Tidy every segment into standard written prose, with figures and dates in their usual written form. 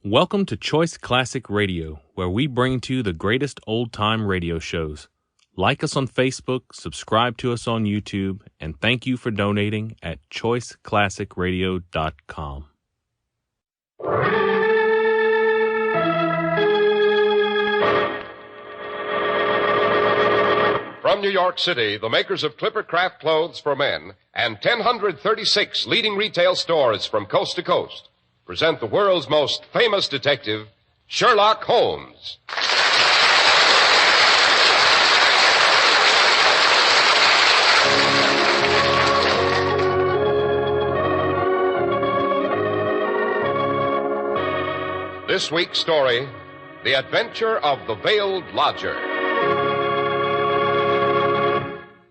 Welcome to Choice Classic Radio, where we bring to you the greatest old-time radio shows. Like us on Facebook, subscribe to us on YouTube, and thank you for donating at choiceclassicradio.com. From New York City, the makers of Clipper Craft clothes for men and 1,036 leading retail stores from coast to coast present the world's most famous detective, Sherlock Holmes. This week's story, The Adventure of the Veiled Lodger.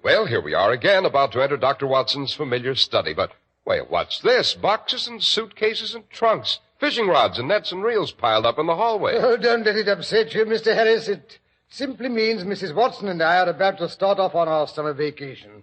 Well, here we are again, about to enter Dr. Watson's familiar study, but, wait, what's this? Boxes and suitcases and trunks, fishing rods and nets and reels piled up in the hallway. Oh, don't let it upset you, Mr. Harris. It simply means Mrs. Watson and I are about to start off on our summer vacation.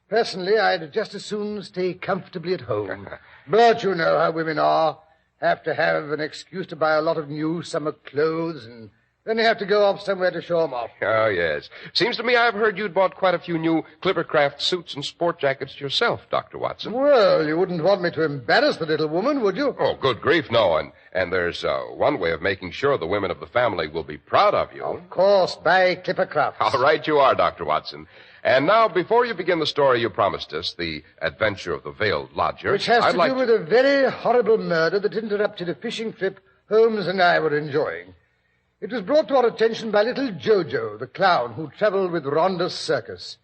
Personally, I'd just as soon stay comfortably at home. But you know how women are. Have to have an excuse to buy a lot of new summer clothes, and then they have to go off somewhere to show them off. Oh, yes. Seems to me I've heard you'd bought quite a few new Clipper Craft suits and sport jackets yourself, Dr. Watson. Well, you wouldn't want me to embarrass the little woman, would you? Oh, good grief, no. And there's one way of making sure the women of the family will be proud of you. Of course, buy Clipper Crafts. All right, you are, Dr. Watson. And now, before you begin the story you promised us, The Adventure of the Veiled Lodger... Which has to do with a very horrible murder that interrupted a fishing trip Holmes and I were enjoying. It was brought to our attention by little Jojo, the clown who traveled with Rhonda's circus.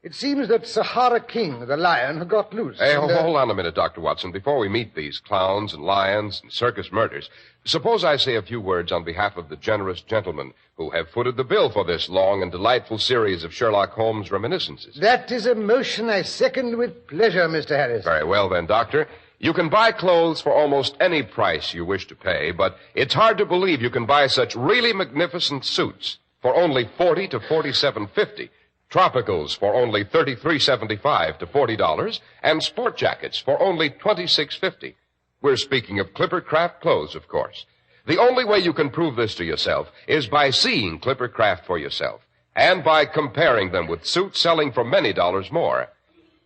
It seems that Sahara King, the lion, had got loose. Hey, hold on a minute, Dr. Watson. Before we meet these clowns and lions and circus murders, suppose I say a few words on behalf of the generous gentlemen who have footed the bill for this long and delightful series of Sherlock Holmes reminiscences. That is a motion I second with pleasure, Mr. Harris. Very well, then, Doctor. You can buy clothes for almost any price you wish to pay, but it's hard to believe you can buy such really magnificent suits for only $40 to $47.50, tropicals for only $33.75 to $40, and sport jackets for only $26.50. We're speaking of Clipper Craft clothes, of course. The only way you can prove this to yourself is by seeing Clipper Craft for yourself and by comparing them with suits selling for many dollars more.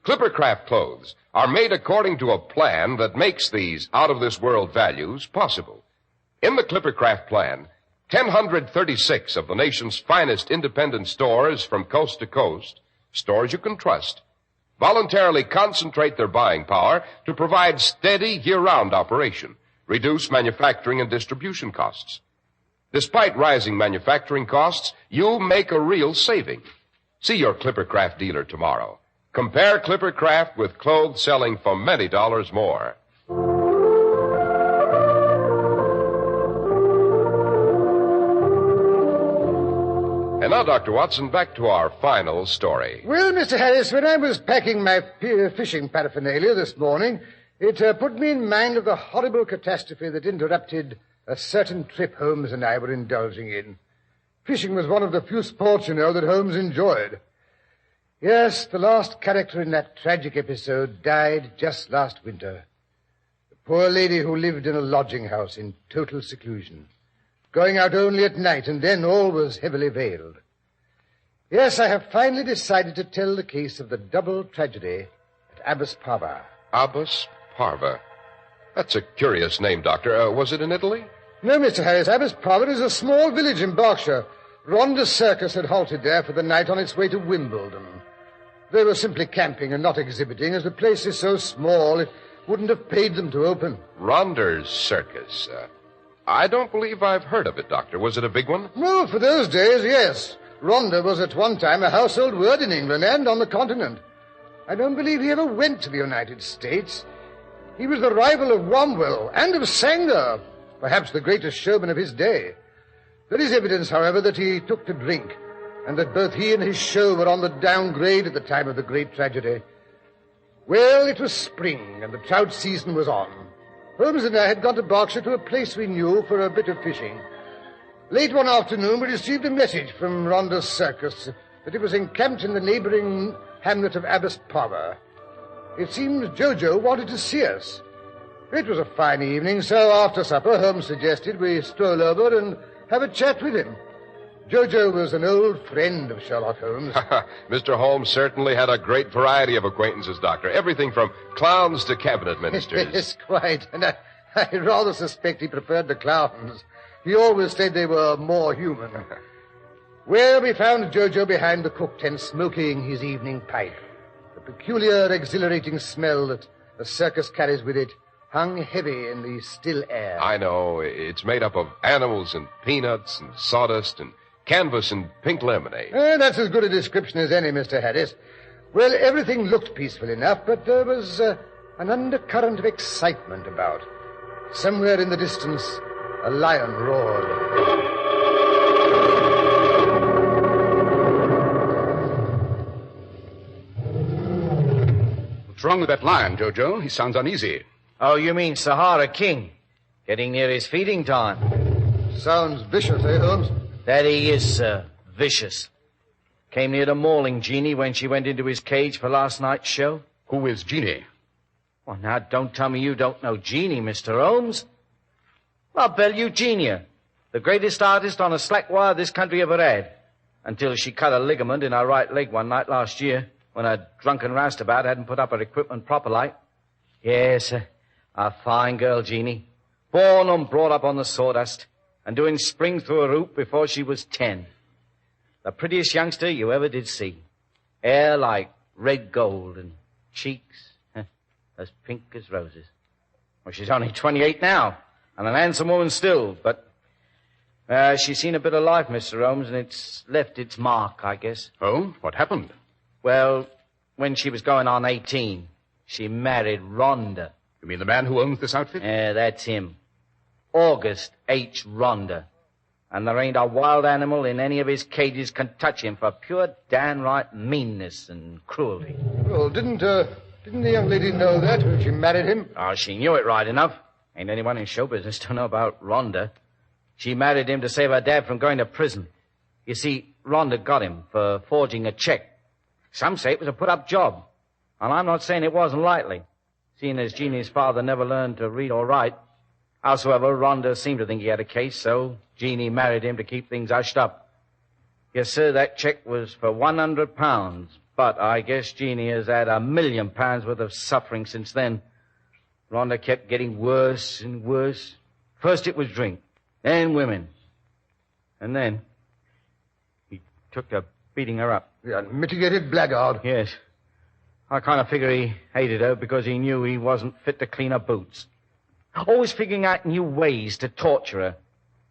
Clipper Craft clothes are made according to a plan that makes these out-of-this-world values possible. In the Clipper Craft plan, 1,036 of the nation's finest independent stores from coast to coast, stores you can trust, voluntarily concentrate their buying power to provide steady year-round operation, reduce manufacturing and distribution costs. Despite rising manufacturing costs, you make a real saving. See your Clipper Craft dealer tomorrow. Compare Clipper Craft with clothes selling for many dollars more. And now, Dr. Watson, back to our final story. Well, Mr. Harris, when I was packing my fishing paraphernalia this morning, it put me in mind of the horrible catastrophe that interrupted a certain trip Holmes and I were indulging in. Fishing was one of the few sports, you know, that Holmes enjoyed. Yes, the last character in that tragic episode died just last winter. The poor lady who lived in a lodging house in total seclusion, going out only at night, and then always heavily veiled. Yes, I have finally decided to tell the case of the double tragedy at Abbas Parva. Abbas Parva. That's a curious name, Doctor. Was it in Italy? No, Mr. Harris. Abbas Parva is a small village in Berkshire. Rhonda's circus had halted there for the night on its way to Wimbledon. They were simply camping and not exhibiting, as the place is so small it wouldn't have paid them to open. Rhonda's circus. I don't believe I've heard of it, Doctor. Was it a big one? Well, for those days, yes. Rhonda was at one time a household word in England and on the continent. I don't believe he ever went to the United States. He was the rival of Womwell and of Sanger, perhaps the greatest showman of his day. There is evidence, however, that he took to drink, and that both he and his show were on the downgrade at the time of the great tragedy. Well, it was spring, and the trout season was on. Holmes and I had gone to Berkshire to a place we knew for a bit of fishing. Late one afternoon, we received a message from Rhonda's circus that it was encamped in the neighboring hamlet of Abbas Parva. It seems Jojo wanted to see us. It was a fine evening, so after supper, Holmes suggested we stroll over and have a chat with him. Jojo was an old friend of Sherlock Holmes. Mr. Holmes certainly had a great variety of acquaintances, Doctor. Everything from clowns to cabinet ministers. Yes, quite. And I rather suspect he preferred the clowns. He always said they were more human. Well, we found Jojo behind the cook tent smoking his evening pipe. The peculiar, exhilarating smell that a circus carries with it hung heavy in the still air. I know. It's made up of animals and peanuts and sawdust and canvas and pink lemonade. That's as good a description as any, Mr. Harris. Well, everything looked peaceful enough, but there was an undercurrent of excitement about. Somewhere in the distance, a lion roared. What's wrong with that lion, Jojo? He sounds uneasy. Oh, you mean Sahara King? Getting near his feeding time. Sounds vicious, eh, Holmes? That he is, sir. Vicious. Came near to mauling Jeannie when she went into his cage for last night's show. Who is Jeannie? Well, now, don't tell me you don't know Jeannie, Mr. Holmes. Well, Belle Eugenia, the greatest artist on a slack wire this country ever had, until she cut a ligament in her right leg one night last year when a drunken roustabout hadn't put up her equipment proper like. Yes, a fine girl, Jeannie. Born and brought up on the sawdust and doing spring through a hoop before she was 10. The prettiest youngster you ever did see. Hair like red gold and cheeks as pink as roses. Well, she's only 28 now and an handsome woman still, but she's seen a bit of life, Mr. Holmes, and it's left its mark, I guess. Oh, what happened? Well, when she was going on 18, she married Rhonda. You mean the man who owns this outfit? Yeah, that's him. August H. Rhonda. And there ain't a wild animal in any of his cages can touch him for pure downright meanness and cruelty. Well, didn't the young lady know that when she married him? Oh, she knew it right enough. Ain't anyone in show business to know about Rhonda. She married him to save her dad from going to prison. You see, Rhonda got him for forging a check. Some say it was a put-up job. And I'm not saying it wasn't likely, seeing as Jeannie's father never learned to read or write. Howsoever, Rhonda seemed to think he had a case, so Jeannie married him to keep things hushed up. Yes, sir, that check was for £100, but I guess Jeannie has had £1 million worth of suffering since then. Rhonda kept getting worse and worse. First it was drink, then women. And then he took to beating her up. The unmitigated blackguard. Yes. I kind of figure he hated her because he knew he wasn't fit to clean her boots. Always figuring out new ways to torture her.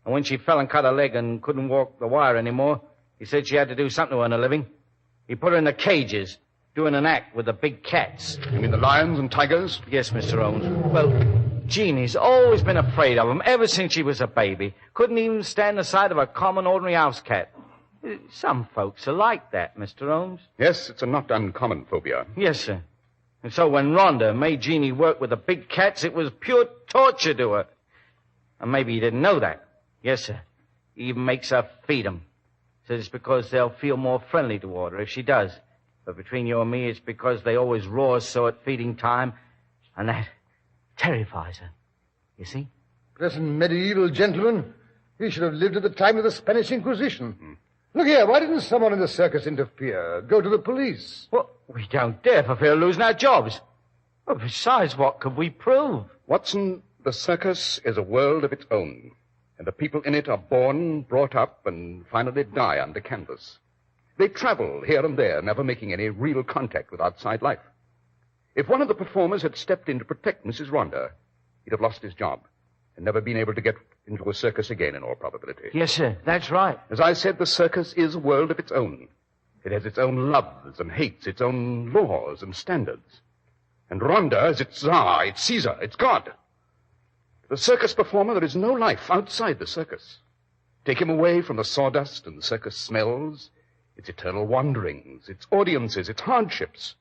And when she fell and cut her leg and couldn't walk the wire anymore, he said she had to do something to earn a living. He put her in the cages, doing an act with the big cats. You mean the lions and tigers? Yes, Mr. Holmes. Well, Jeannie's always been afraid of them ever since she was a baby. Couldn't even stand the sight of a common, ordinary house cat. Some folks are like that, Mr. Holmes. Yes, it's a not uncommon phobia. Yes, sir. And so when Rhonda made Jeannie work with the big cats, it was pure torture to her. And maybe he didn't know that. Yes, sir. He even makes her feed them. Says it's because they'll feel more friendly toward her if she does. But between you and me, it's because they always roar so at feeding time, and that terrifies her. You see? Present medieval gentleman. He should have lived at the time of the Spanish Inquisition. Look here, why didn't someone in the circus interfere? Go to the police. Well, we don't dare for fear of losing our jobs. Well, besides, what could we prove? Watson, the circus is a world of its own. And the people in it are born, brought up, and finally die under canvas. They travel here and there, never making any real contact with outside life. If one of the performers had stepped in to protect Mrs. Rhonda, he'd have lost his job and never been able to get into a circus again in all probability. Yes, sir, that's right. As I said, the circus is a world of its own. It has its own loves and hates, its own laws and standards. And Rhonda is its Tsar, its Caesar, its God. The circus performer, there is no life outside the circus. Take him away from the sawdust and the circus smells, its eternal wanderings, its audiences, its hardships,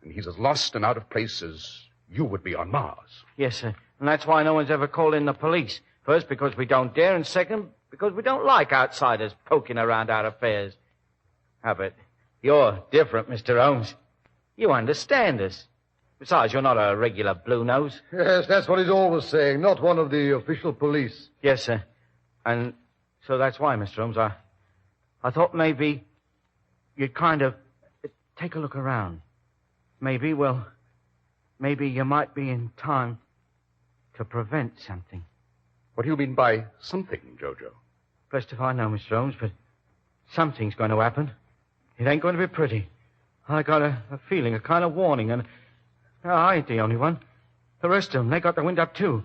and he's as lost and out of place as you would be on Mars. Yes, sir. And that's why no one's ever called in the police. First, because we don't dare, and second, because we don't like outsiders poking around our affairs. But you're different, Mr. Holmes. You understand us. Besides, you're not a regular blue nose. Yes, that's what he's always saying. Not one of the official police. Yes, sir. And so that's why, Mr. Holmes, I thought maybe you'd kind of take a look around. Maybe you might be in time to prevent something. What do you mean by something, Jojo? Best if I know, Mr. Holmes, but something's going to happen. It ain't going to be pretty. I got a feeling, a kind of warning, and I ain't the only one. The rest of them, they got the wind up, too.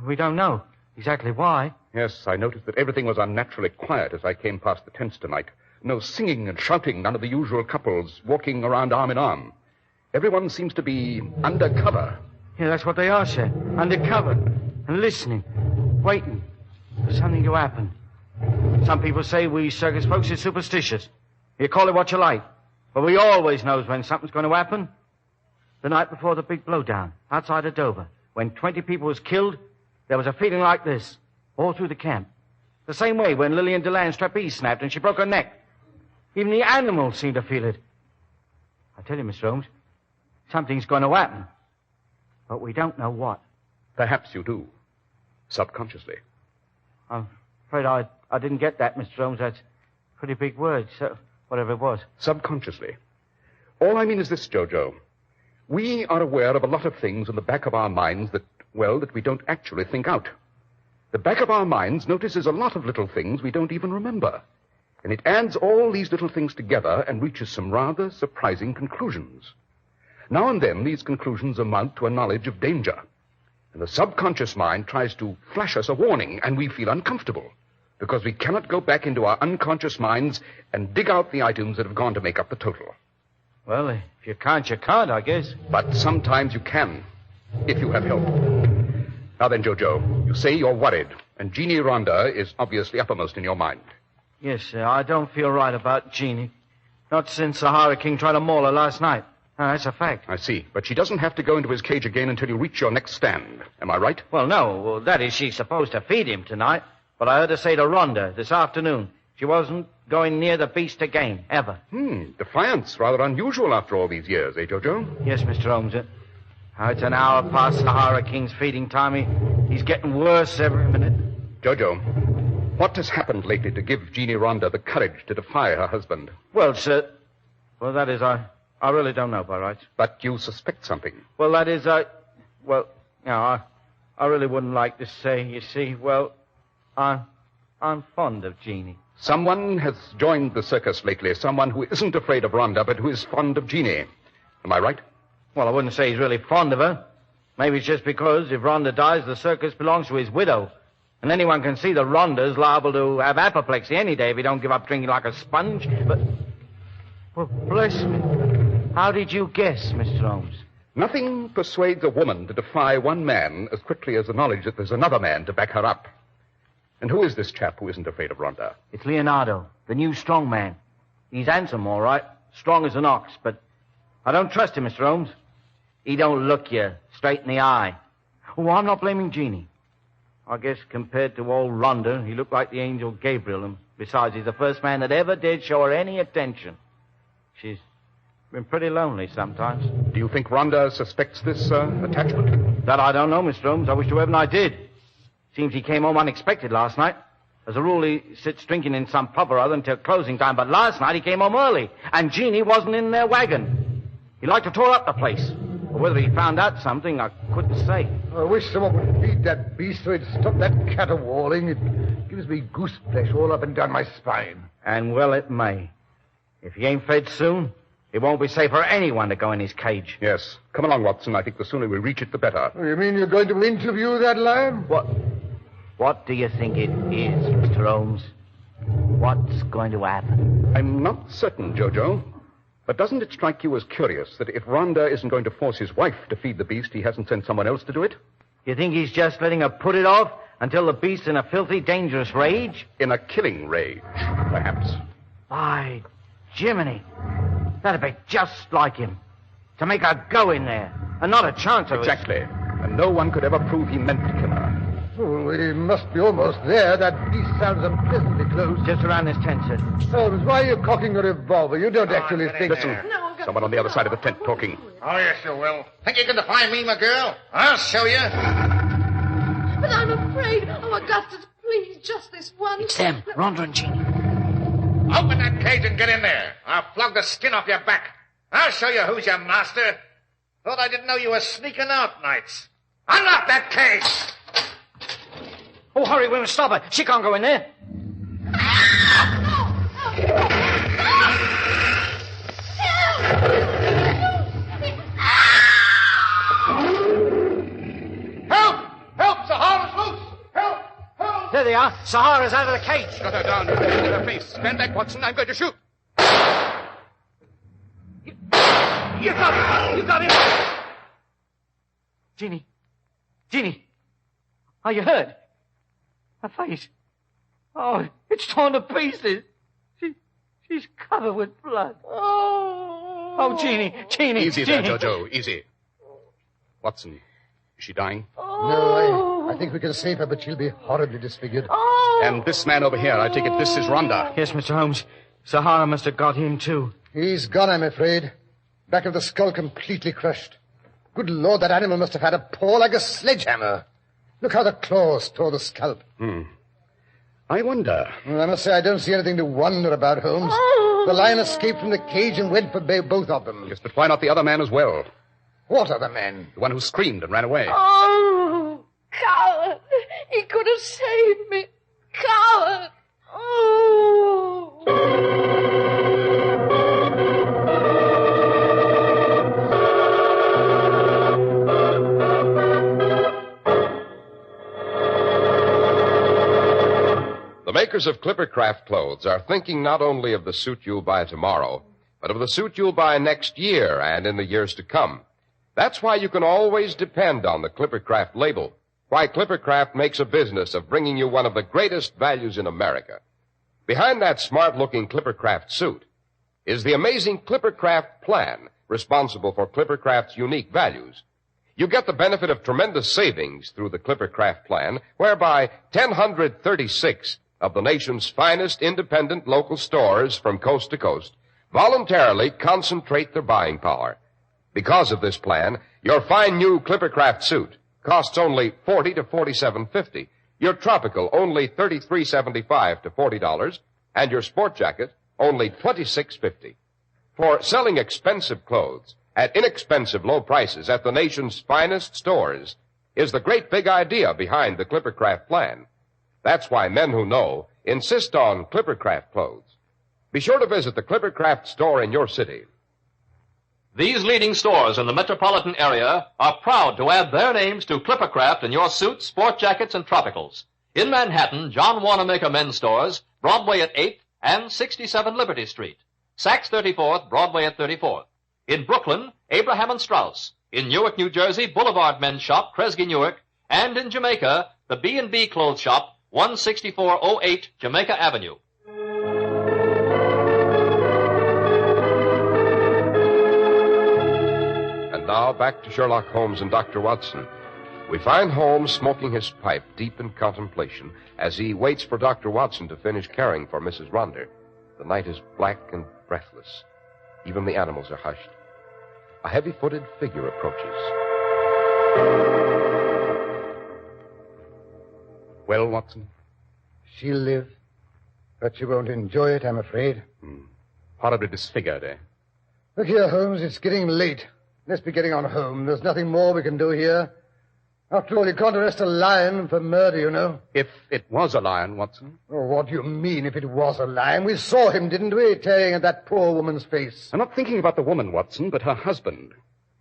We don't know exactly why. Yes, I noticed that everything was unnaturally quiet as I came past the tents tonight. No singing and shouting, none of the usual couples walking around arm in arm. Everyone seems to be under cover. Yeah, that's what they are, sir. Under cover. And listening. Waiting for something to happen. Some people say we circus folks are superstitious. You call it what you like. But we always knows when something's going to happen. The night before the big blowdown, outside of Dover, when 20 people was killed, there was a feeling like this, all through the camp. The same way when Lillian Deland's trapeze snapped and she broke her neck. Even the animals seemed to feel it. I tell you, Mr. Holmes, something's going to happen. But we don't know what. Perhaps you do. Subconsciously. I'm afraid I didn't get that, Mr. Holmes. That's a pretty big word, so whatever it was. Subconsciously. All I mean is this, Jojo. We are aware of a lot of things in the back of our minds that we don't actually think out. The back of our minds notices a lot of little things we don't even remember. And it adds all these little things together and reaches some rather surprising conclusions. Now and then, these conclusions amount to a knowledge of danger. And the subconscious mind tries to flash us a warning, and we feel uncomfortable, because we cannot go back into our unconscious minds and dig out the items that have gone to make up the total. Well, if you can't, you can't, I guess. But sometimes you can, if you have help. Now then, Jojo, you say you're worried, and Jeannie Rhonda is obviously uppermost in your mind. Yes, sir, I don't feel right about Jeannie. Not since Sahara King tried to maul her last night. No, that's a fact. I see. But she doesn't have to go into his cage again until you reach your next stand. Am I right? Well, no. Well, that is, she's supposed to feed him tonight. But I heard her say to Rhonda this afternoon she wasn't going near the beast again, ever. Defiance. Rather unusual after all these years, eh, Jojo? Yes, Mr. Holmes. It's an hour past Sahara King's feeding time. He's getting worse every minute. Jojo, what has happened lately to give Jeannie Rhonda the courage to defy her husband? Well, sir, that is, I really don't know, by rights. But you suspect something. Well, that is, I really wouldn't like to say, you see. Well, I'm fond of Jeannie. Someone has joined the circus lately. Someone who isn't afraid of Rhonda, but who is fond of Jeannie. Am I right? Well, I wouldn't say he's really fond of her. Maybe it's just because if Rhonda dies, the circus belongs to his widow. And anyone can see that Rhonda's liable to have apoplexy any day if he don't give up drinking like a sponge. But, well, bless me. How did you guess, Mr. Holmes? Nothing persuades a woman to defy one man as quickly as the knowledge that there's another man to back her up. And who is this chap who isn't afraid of Rhonda? It's Leonardo, the new strong man. He's handsome, all right. Strong as an ox, but I don't trust him, Mr. Holmes. He don't look you straight in the eye. Oh, I'm not blaming Jeannie. I guess compared to old Rhonda, he looked like the angel Gabriel, and besides, he's the first man that ever did show her any attention. She's been pretty lonely sometimes. Do you think Rhonda suspects this attachment? That I don't know, Mr. Holmes. I wish to heaven I did. Seems he came home unexpected last night. As a rule, he sits drinking in some pub or other until closing time, but last night he came home early, and Jeannie wasn't in their wagon. He liked to tore up the place. But whether he found out something, I couldn't say. I wish someone would feed that beast so he'd stop that caterwauling. It gives me goose flesh all up and down my spine. And well it may. If he ain't fed soon, it won't be safe for anyone to go in his cage. Yes. Come along, Watson. I think the sooner we reach it, the better. Oh, you mean you're going to interview that lamb? What do you think it is, Mr. Holmes? What's going to happen? I'm not certain, Jojo. But doesn't it strike you as curious that if Rhonda isn't going to force his wife to feed the beast, he hasn't sent someone else to do it? You think he's just letting her put it off until the beast's in a filthy, dangerous rage? In a killing rage, perhaps. By Jiminy. That'd be just like him. To make her go in there, and not a chance of Exactly. And no one could ever prove he meant to kill her. Oh, he must be almost there. That beast sounds unpleasantly close. Just around this tent, sir. Holmes, why are you cocking a revolver? You don't actually think... Listen. No, Someone on the other side of the tent talking. Oh, yes, you will. Think you can defy me, my girl? I'll show you. But I'm afraid. Oh, Augustus, please, just this once. It's them, Rhonda and Jeannie. Open that cage and get in there. I'll flog the skin off your back. I'll show you who's your master. Thought I didn't know you were sneaking out nights. Unlock that cage! Oh, hurry, we must stop her. She can't go in there. Help! Help! Sahara's loose! Help! Help! There they are. Sahara's out of the cage. Got her down. In her face. Stand back, Watson. I'm going to shoot. You got him. You got him. Jeannie. Jeannie. Are you hurt? Her face. Oh, it's torn to pieces. She's covered with blood. Oh, Jeannie. Easy there, Jeannie. Jojo. Easy. Watson, is she dying? No, I think we can save her, but she'll be horribly disfigured. And this man over here, I take it this is Rhonda. Yes, Mr. Holmes. Sahara must have got him, too. He's gone, I'm afraid. Back of the skull completely crushed. Good Lord, that animal must have had a paw like a sledgehammer. Look how the claws tore the scalp. I wonder. Well, I must say I don't see anything to wonder about, Holmes. The lion escaped from the cage and went for both of them. Yes, but why not the other man as well? What other man? The one who screamed and ran away. Oh, coward. He could have saved me. Coward. Oh. The makers of Clippercraft clothes are thinking not only of the suit you'll buy tomorrow, but of the suit you'll buy next year and in the years to come. That's why you can always depend on the Clippercraft label. Why Clippercraft makes a business of bringing you one of the greatest values in America. Behind that smart-looking Clippercraft suit is the amazing Clippercraft plan, responsible for Clippercraft's unique values. You get the benefit of tremendous savings through the Clippercraft plan, whereby 1,036 of the nation's finest independent local stores from coast to coast voluntarily concentrate their buying power. Because of this plan, your fine new Clippercraft suit costs only $40 to $47.50, your tropical only $33.75 to $40, and your sport jacket only $26.50. For selling expensive clothes at inexpensive low prices at the nation's finest stores is the great big idea behind the Clippercraft plan. That's why men who know insist on Clippercraft clothes. Be sure to visit the Clippercraft store in your city. These leading stores in the metropolitan area are proud to add their names to Clippercraft in your suits, sport jackets, and tropicals. In Manhattan, John Wanamaker Men's Stores, Broadway at 8th and 67 Liberty Street. Saks 34th, Broadway at 34th. In Brooklyn, Abraham and Strauss. In Newark, New Jersey, Boulevard Men's Shop, Kresge Newark. And in Jamaica, the B&B Clothes Shop, 16408 Jamaica Avenue. And now back to Sherlock Holmes and Dr. Watson. We find Holmes smoking his pipe deep in contemplation as he waits for Dr. Watson to finish caring for Mrs. Rhonda. The night is black and breathless. Even the animals are hushed. A heavy-footed figure approaches. Well, Watson? She'll live, but she won't enjoy it, I'm afraid. Horribly disfigured, eh? Look here, Holmes, it's getting late. Let's be getting on home. There's nothing more we can do here. After all, you can't arrest a lion for murder, you know. If it was a lion, Watson. Oh, what do you mean, if it was a lion? We saw him, didn't we, tearing at that poor woman's face. I'm not thinking about the woman, Watson, but her husband.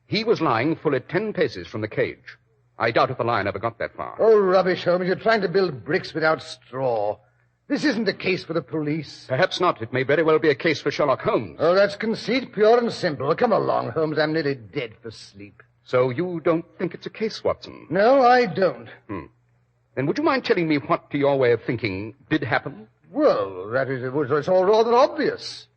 He was lying fully 10 paces from the cage. I doubt if the lion ever got that far. Oh, rubbish, Holmes. You're trying to build bricks without straw. This isn't a case for the police. Perhaps not. It may very well be a case for Sherlock Holmes. Oh, that's conceit, pure and simple. Come along, Holmes. I'm nearly dead for sleep. So you don't think it's a case, Watson? No, I don't. Then would you mind telling me what, to your way of thinking, did happen? Well, it's all rather obvious.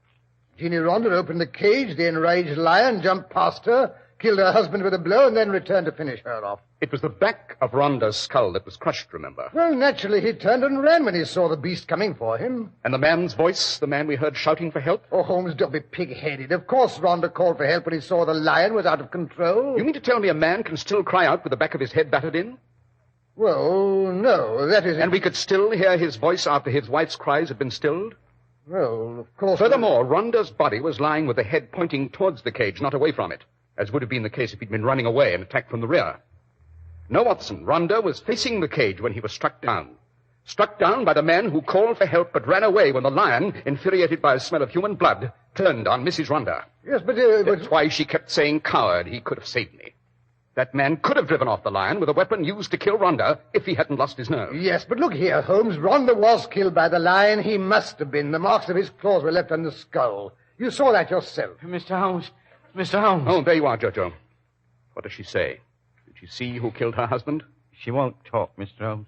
Jeannie Rhonda opened the cage, the enraged lion jumped past her, killed her husband with a blow, and then returned to finish her off. It was the back of Rhonda's skull that was crushed, remember? Well, naturally, he turned and ran when he saw the beast coming for him. And the man's voice, the man we heard shouting for help? Oh, Holmes, don't be pig-headed. Of course Rhonda called for help when he saw the lion was out of control. You mean to tell me a man can still cry out with the back of his head battered in? Well, no, that is... And we could still hear his voice after his wife's cries had been stilled? Well, of course... Furthermore, Rhonda's body was lying with the head pointing towards the cage, not away from it, as would have been the case if he'd been running away and attacked from the rear. No, Watson, Rhonda was facing the cage when he was struck down. Struck down by the man who called for help but ran away when the lion, infuriated by a smell of human blood, turned on Mrs. Rhonda. Yes, but... That's why she kept saying, coward, he could have saved me. That man could have driven off the lion with a weapon used to kill Rhonda if he hadn't lost his nerve. Yes, but look here, Holmes. Rhonda was killed by the lion. He must have been. The marks of his claws were left on the skull. You saw that yourself. Mr. Holmes. Mr. Holmes. Oh, there you are, Jojo. What does she say? Did she see who killed her husband? She won't talk, Mr. Holmes.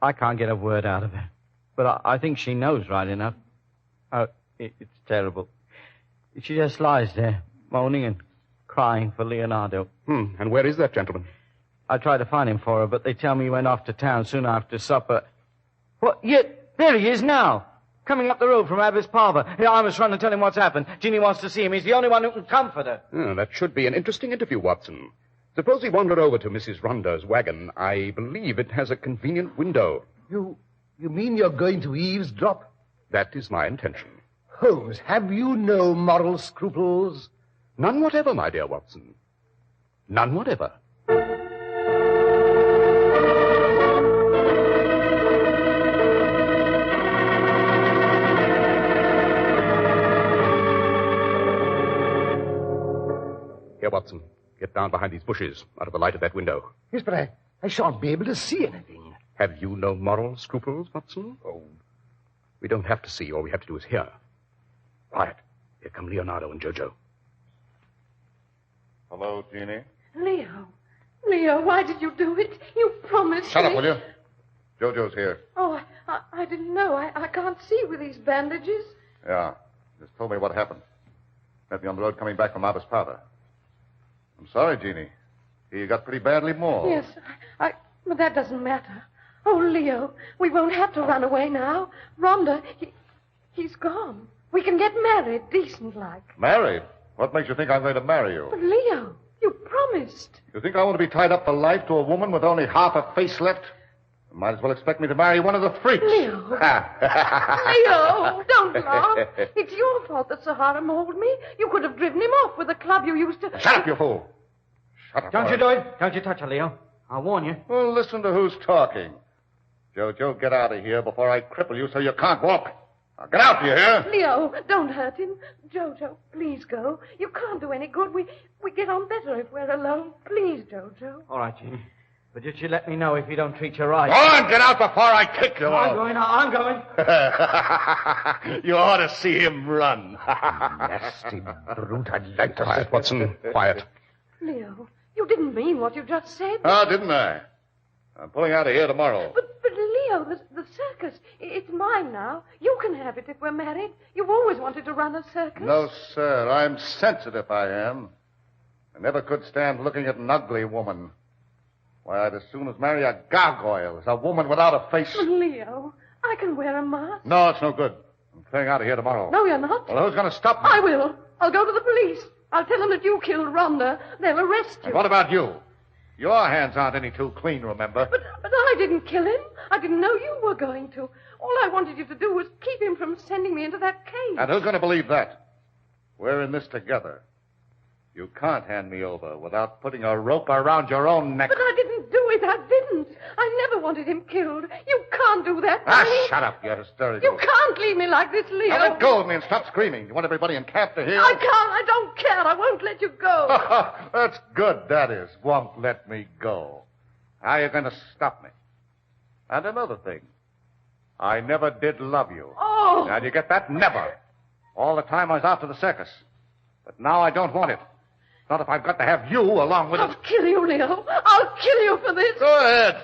I can't get a word out of her. But I think she knows right enough. Oh, it's terrible. She just lies there, moaning and crying for Leonardo. And where is that gentleman? I tried to find him for her, but they tell me he went off to town soon after supper. What? There he is now. Coming up the road from Abbess Parva. I must run and tell him what's happened. Jeannie wants to see him. He's the only one who can comfort her. That should be an interesting interview, Watson. Suppose we wander over to Mrs. Rhonda's wagon. I believe it has a convenient window. You mean you're going to eavesdrop? That is my intention. Holmes, have you no moral scruples? None whatever, my dear Watson. None whatever. Here, Watson. Get down behind these bushes, out of the light of that window. Yes, but I shan't be able to see anything. Have you no moral scruples, Watson? Oh. We don't have to see. All we have to do is hear. Quiet. Here come Leonardo and Jojo. Hello, Jeannie. Leo, why did you do it? You promised Shut me. up, will you? Jojo's here. Oh, I didn't know. I can't see with these bandages. Yeah. Just told me what happened. Met me on the road coming back from Abbas Parva. I'm sorry, Jeannie. You got pretty badly mauled. Yes, but that doesn't matter. Oh, Leo, we won't have to run away now. Rhonda, he's gone. We can get married, decent-like. Married? What makes you think I'm going to marry you? But, Leo, you promised. You think I want to be tied up for life to a woman with only half a face left? You might as well expect me to marry one of the freaks. Leo. Leo, don't laugh. It's your fault that Sahara mauled me. You could have driven him off with the club you used to... Shut up, you fool. Shut up. Don't you do it. Don't you touch her, Leo. I'll warn you. Well, listen to who's talking. Jojo, get out of here before I cripple you so you can't walk. Now, get out, do you hear? Leo, don't hurt him. Jojo, please go. You can't do any good. We get on better if we're alone. Please, Jojo. All right, Jeannie. But just you let me know if you don't treat her right. Go on, get out before I kick you I'm out. going. You ought to see him run. Nasty brute. I'd like to... Quiet, Watson. Quiet. Leo, you didn't mean what you just said. Oh, didn't I? I'm pulling out of here tomorrow. But Leo, the circus, it's mine now. You can have it if we're married. You've always wanted to run a circus. No, sir. I'm sensitive, I am. I never could stand looking at an ugly woman. Why, I'd as soon as marry a gargoyle as a woman without a face. But Leo, I can wear a mask. No, it's no good. I'm clearing out of here tomorrow. No, you're not. Well, who's going to stop me? I will. I'll go to the police. I'll tell them that you killed Rhonda. They'll arrest you. And what about you? Your hands aren't any too clean, remember? But I didn't kill him. I didn't know you were going to. All I wanted you to do was keep him from sending me into that cave. And who's going to believe that? We're in this together. You can't hand me over without putting a rope around your own neck. But I didn't do it. I didn't. I never wanted him killed. You can't do that. Shut up, you're hysterical. You can't leave me like this, Leo. Now let go of me and stop screaming. You want everybody in camp to hear? I can't. I don't care. I won't let you go. That's good, that is. Won't let me go. How are you going to stop me? And another thing. I never did love you. Oh. Now, do you get that? Never. All the time I was after the circus. But now I don't want it. Not if I've got to have you along with I'll it. kill you, Leo. I'll kill you for this. Go ahead.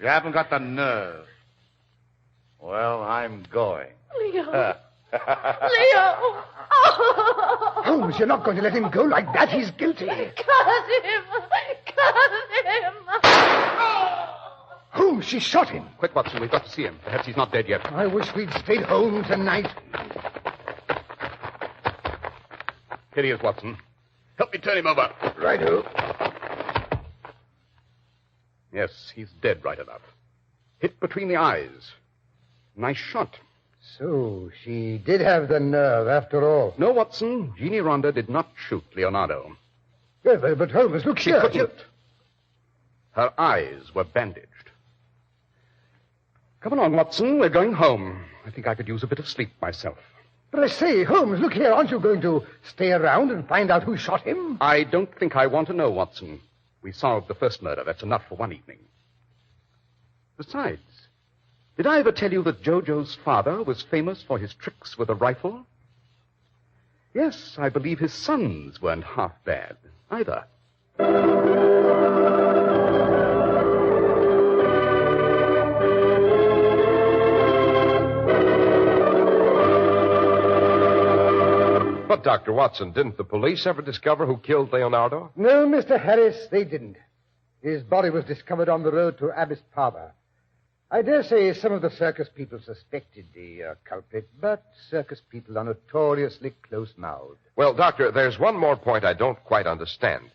You haven't got the nerve. Well, I'm going. Leo. Leo. Oh. Holmes, you're not going to let him go like that. He's guilty. Cut him! Cut him! Holmes, she shot him. Quick, Watson, we've got to see him. Perhaps he's not dead yet. I wish we'd stayed home tonight. Here he is, Watson. Help me turn him over. Righto. Yes, he's dead right enough. Hit between the eyes. Nice shot. So, she did have the nerve after all. No, Watson, Jeannie Rhonda did not shoot Leonardo. But Holmes, look She here. couldn't. Her eyes were bandaged. Come along, Watson. We're going home. I think I could use a bit of sleep myself. But I say, Holmes, look here. Aren't you going to stay around and find out who shot him? I don't think I want to know, Watson. We solved the first murder. That's enough for one evening. Besides, did I ever tell you that Jojo's father was famous for his tricks with a rifle? Yes, I believe his sons weren't half bad either. But, Dr. Watson, didn't the police ever discover who killed Leonardo? No, Mr. Harris, they didn't. His body was discovered on the road to Abbas Parva. I dare say some of the circus people suspected the culprit, but circus people are notoriously close-mouthed. Well, Doctor, there's one more point I don't quite understand.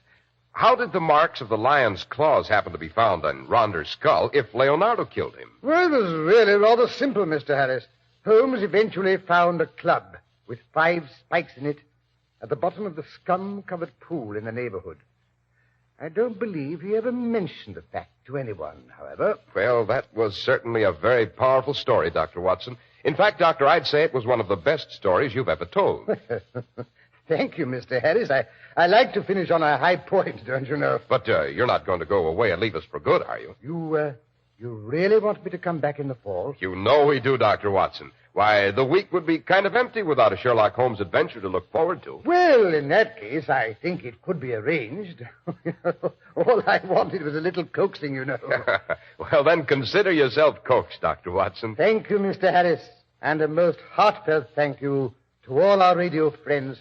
How did the marks of the lion's claws happen to be found on Ronder's skull if Leonardo killed him? Well, it was really rather simple, Mr. Harris. Holmes eventually found a club with 5 spikes in it at the bottom of the scum-covered pool in the neighborhood. I don't believe he ever mentioned the fact to anyone, however. Well, that was certainly a very powerful story, Dr. Watson. In fact, Doctor, I'd say it was one of the best stories you've ever told. Thank you, Mr. Harris. I like to finish on a high point, don't you know? But you're not going to go away and leave us for good, are you? You really want me to come back in the fall? You know we do, Dr. Watson. Why, the week would be kind of empty without a Sherlock Holmes adventure to look forward to. Well, in that case, I think it could be arranged. All I wanted was a little coaxing, you know. Well, then consider yourself coaxed, Dr. Watson. Thank you, Mr. Harris. And a most heartfelt thank you to all our radio friends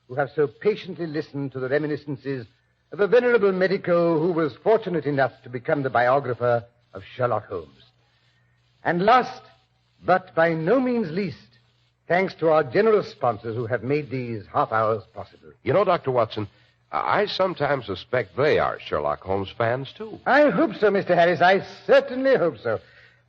who have so patiently listened to the reminiscences of a venerable medico who was fortunate enough to become the biographer of Sherlock Holmes. And last, but by no means least, thanks to our generous sponsors who have made these half hours possible. You know, Dr. Watson, I sometimes suspect they are Sherlock Holmes fans, too. I hope so, Mr. Harris. I certainly hope so.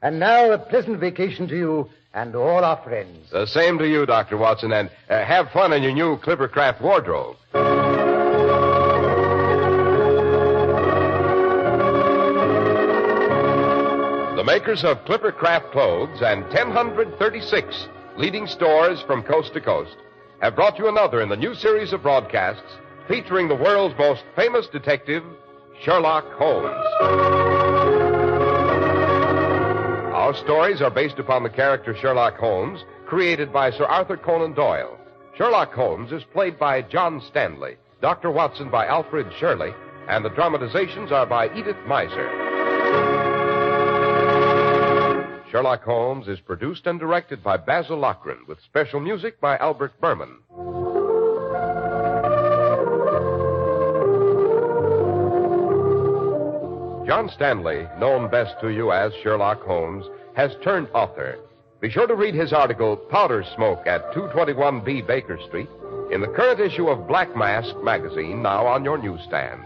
And now a pleasant vacation to you and all our friends. The same to you, Dr. Watson, and have fun in your new Clippercraft wardrobe. The makers of Clippercraft clothes and 1,036 leading stores from coast to coast have brought you another in the new series of broadcasts featuring the world's most famous detective, Sherlock Holmes. Our stories are based upon the character Sherlock Holmes, created by Sir Arthur Conan Doyle. Sherlock Holmes is played by John Stanley, Dr. Watson by Alfred Shirley, and the dramatizations are by Edith Meiser. Sherlock Holmes is produced and directed by Basil Lochran, with special music by Albert Berman. John Stanley, known best to you as Sherlock Holmes, has turned author. Be sure to read his article, Powder Smoke, at 221B Baker Street, in the current issue of Black Mask magazine, now on your newsstand.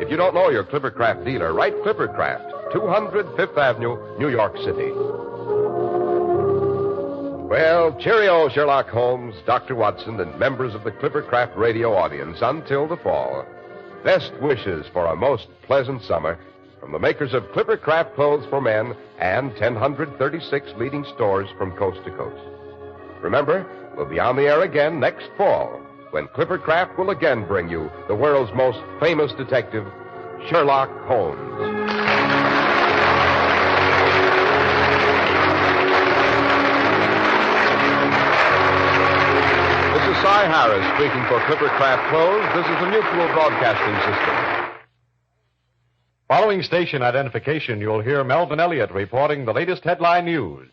If you don't know your Clippercraft dealer, write Clippercraft, 200 Fifth Avenue, New York City. Well, cheerio, Sherlock Holmes, Dr. Watson, and members of the Clippercraft radio audience until the fall. Best wishes for a most pleasant summer from the makers of Clippercraft clothes for men and 1,036 leading stores from coast to coast. Remember, we'll be on the air again next fall, when Clippercraft will again bring you the world's most famous detective, Sherlock Holmes. This is Cy Harris speaking for Clippercraft Clothes. This is a Mutual Broadcasting System. Following station identification, you'll hear Melvin Elliott reporting the latest headline news.